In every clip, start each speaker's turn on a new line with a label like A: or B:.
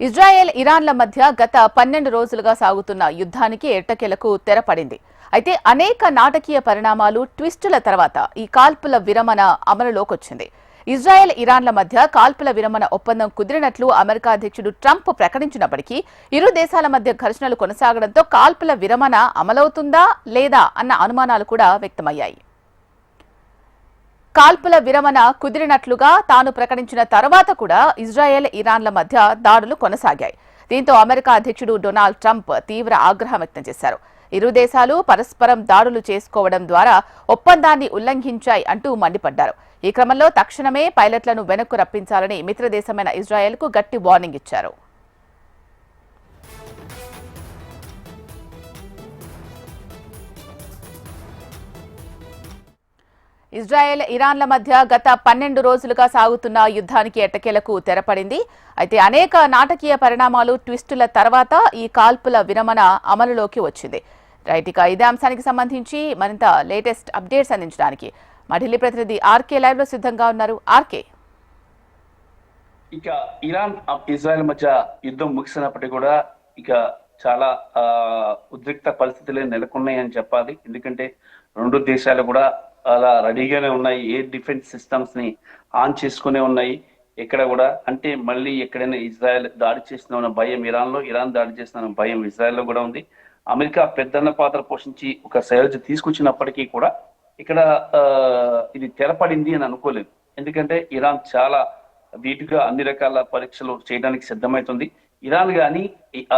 A: Israel ఇరాన్ల మధ్య గత 12 రోజులుగా సాగుతున్న యుద్ధానికి ఎట్టకేలకు తెరపడింది. అయితే అనేక నాటకీయ పరిణామాలు, ట్విస్టుల తర్వాత ఈ కాల్పుల విరమణ అమలులోకొచ్చింది. ఇజ్రాయెల్ ఇరాన్ల మధ్య కాల్పుల విరమణ ఒప్పందం కుదిరినట్లు అమెరికా అధ్యక్షుడు ట్రంప్ ప్రకటించినప్పటికీ ఇరు దేశాల మధ్య ఘర్షణలు కొనసాగడంతో కాల్పుల విరమణ అమలవుతుందా లేదా అన్న అనుమానాలు కూడా వ్యక్తమయ్యాయి. కాల్పుల విరమణ కుదిరినట్లుగా తాను ప్రకటించిన తర్వాత కూడా ఇజ్రాయెల్ ఇరాన్ల మధ్య దాడులు కొనసాగాయి. దీంతో అమెరికా అధ్యక్షుడు డొనాల్డ్ ట్రంప్ తీవ్ర ఆగ్రహం వ్యక్తం చేశారు. ఇరు దేశాలు పరస్పరం దాడులు చేసుకోవడం ద్వారా ఒప్పందాన్ని ఉల్లంఘించాయి అంటూ మండిపడ్డారు. ఈ క్రమంలో తక్షణమే పైలట్లను వెనక్కు రప్పించాలని మిత్రదేశమైన ఇజ్రాయెల్కు గట్టి వార్నింగ్ ఇచ్చారు. ఇజ్రాయెల్ ఇరాన్ల మధ్య గత 12 రోజులుగా సాగుతున్న యుద్ధానికి ఎట్టకేలకు తెరపడింది. అయితే అనేక నాటకీయ పరిణామాలు, ట్విస్టుల తర్వాత ఈ కాల్పుల విరమణ అమలులోకి వచ్చింది. రైట్, ఇక ఇదే అంశానికి సంబంధించి మరింత లేటెస్ట్ అప్డేట్స్ అందించడానికి మా ఢిల్లీ ప్రతినిధి ఆర్కే లైవ్ లో సిద్ధంగా ఉన్నారు. ఆర్కే,
B: ఇక ఇరాన్ ఇజ్రాయెల్ మధ్య యుద్ధం ముగిసినప్పటికీ కూడా ఇక చాలా ఉద్రిక్త పరిస్థితులు నెలకొన్నాయని చెప్పాలి. ఎందుకంటే రెండు దేశాలు కూడా అలా రెడీగానే ఉన్నాయి. ఎయిర్ డిఫెన్స్ సిస్టమ్స్ ని ఆన్ చేసుకునే ఉన్నాయి. ఎక్కడ కూడా అంటే మళ్ళీ ఎక్కడైనా ఇజ్రాయెల్ దాడి చేసిన భయం ఇరాన్లో, ఇరాన్ దాడి చేసిన భయం ఇజ్రాయెల్లో కూడా ఉంది. అమెరికా పెద్దన్న పాత్ర పోషించి ఒక సయోధ్య తీసుకొచ్చినప్పటికీ కూడా ఇక్కడ ఇది తెరపడింది అని అనుకోలేదు. ఎందుకంటే ఇరాన్ చాలా ధీటుగా అన్ని రకాల పరీక్షలు చేయడానికి సిద్ధమవుతుంది. ఇరాన్ కానీ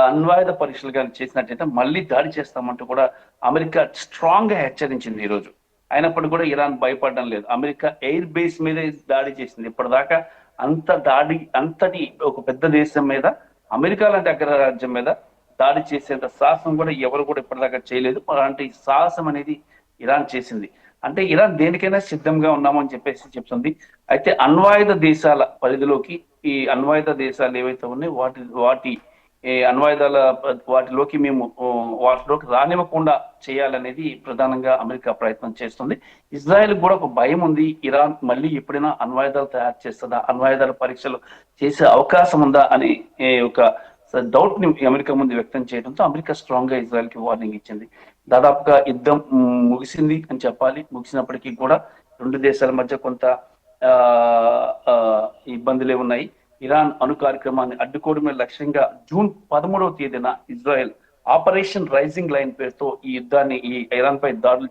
B: అణ్వాయుధ పరీక్షలు కానీ చేసినట్టయితే మళ్ళీ దాడి చేస్తామంటూ కూడా అమెరికా స్ట్రాంగ్ గా హెచ్చరించింది ఈ రోజు. అయినప్పటికీ కూడా ఇరాన్ భయపడడం లేదు. అమెరికా ఎయిర్ బేస్ మీద దాడి చేసింది. ఇప్పటిదాకా అంతటి ఒక పెద్ద దేశం మీద, అమెరికా లాంటి అగ్రరాజ్యం మీద దాడి చేసేంత సాహసం కూడా ఎవరు కూడా ఇప్పటిదాకా చేయలేదు. అలాంటి సాహసం అనేది ఇరాన్ చేసింది. అంటే ఇరాన్ దేనికైనా సిద్ధంగా ఉన్నామని చెప్పేసి చెప్తుంది. అయితే అణ్వాయుధ దేశాల పరిధిలోకి ఈ అణ్వాయుధ దేశాలు ఏవైతే ఉన్నాయో వాటి వాటిలోకి రానివ్వకుండా చేయాలనేది ప్రధానంగా అమెరికా ప్రయత్నం చేస్తుంది. ఇజ్రాయెల్ కూడా ఒక భయం ఉంది. ఇరాన్ మళ్ళీ ఎప్పుడైనా అణ్వాయుధాలు తయారు చేస్తుందా, అణ్వాయుధాల పరీక్షలు చేసే అవకాశం ఉందా అనే ఒక డౌట్ ని అమెరికా ముందు వ్యక్తం చేయడంతో అమెరికా స్ట్రాంగ్ గా ఇజ్రాయెల్ కి వార్నింగ్ ఇచ్చింది. దాదాపుగా యుద్ధం ముగిసింది అని చెప్పాలి. ముగిసినప్పటికీ కూడా రెండు దేశాల మధ్య కొంత ఇబ్బందులే ఉన్నాయి. ఇరాన్ అణు కార్యక్రమాన్ని అడ్డుకోవడమే లక్ష్యంగా జూన్ 13వ తేదీన ఇజ్రాయెల్ ఆపరేషన్ రైజింగ్ లైన్ పేరుతో ఈ యుద్ధాన్ని ఇరాన్ పై దాడులు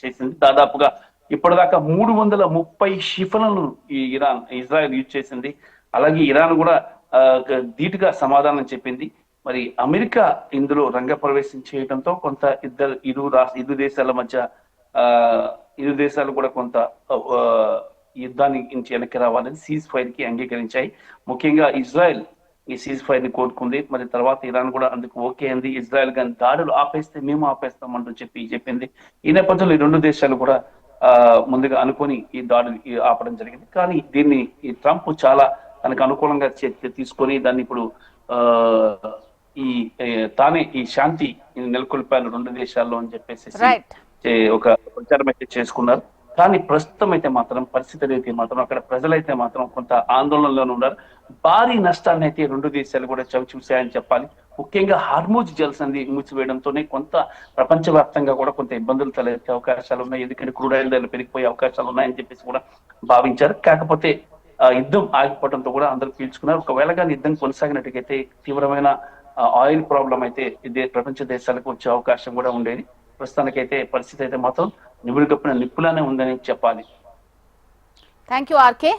B: చేసింది. దాదాపుగా ఇప్పటిదాకా 330 క్షిపణులను ఇజ్రాయెల్ యూజ్ చేసింది. అలాగే ఇరాన్ కూడా ధీటుగా సమాధానం చెప్పింది. మరి అమెరికా ఇందులో రంగ ప్రవేశం చేయడంతో కొంత ఇరు దేశాల మధ్య ఇరు దేశాలు కూడా కొంత యుద్ధాన్ని నుంచి వెనక్కి రావాలని సీజ్ ఫైర్ కి అంగీకరించాయి. ముఖ్యంగా ఇజ్రాయెల్ ఈ సీజ్ ఫైర్ ని కోరుకుంది. మరి తర్వాత ఇరాన్ కూడా అందుకు ఓకే అంది. ఇజ్రాయెల్ కానీ దాడులు ఆపేస్తే మేము ఆపేస్తామంటూ చెప్పింది. ఈ నేపథ్యంలో ఈ రెండు దేశాలు కూడా ముందుగా అనుకొని ఈ దాడులు ఆపడం జరిగింది. కానీ దీన్ని ఈ ట్రంప్ చాలా తనకు అనుకూలంగా తీసుకొని దాన్ని ఇప్పుడు తానే ఈ శాంతి నెలకొల్పాను రెండు దేశాల్లో అని చెప్పేసి ఒక ప్రచారం అయితే చేసుకున్నారు. కానీ ప్రస్తుతం అయితే మాత్రం పరిస్థితులు అయితే మాత్రం అక్కడ ప్రజలైతే మాత్రం కొంత ఆందోళనలోనే ఉన్నారు. భారీ నష్టాన్ని అయితే రెండు దేశాలు కూడా చవిచూశాయని చెప్పాలి. ముఖ్యంగా హార్మూజ్ జలసంధి మూసివేయడంతోనే కొంత ప్రపంచవ్యాప్తంగా కూడా కొంత ఇబ్బందులు తలెత్తే అవకాశాలు ఉన్నాయి. ఎందుకంటే క్రూడ్ ఆయిల్ ధరలు పెరిగిపోయే అవకాశాలు ఉన్నాయని చెప్పేసి కూడా భావించారు. కాకపోతే యుద్ధం ఆగిపోవడంతో కూడా అందరూ పీల్చుకున్నారు. ఒకవేళ కానీ యుద్ధం కొనసాగినట్టుకైతే తీవ్రమైన ఆయిల్ ప్రాబ్లం అయితే ఇదే ప్రపంచ దేశాలకు వచ్చే అవకాశం కూడా ఉండేది. ప్రస్తుతానికైతే పరిస్థితి అయితే మాత్రం నిపుణులానే ఉందని చెప్పాలి.
A: Thank you RK.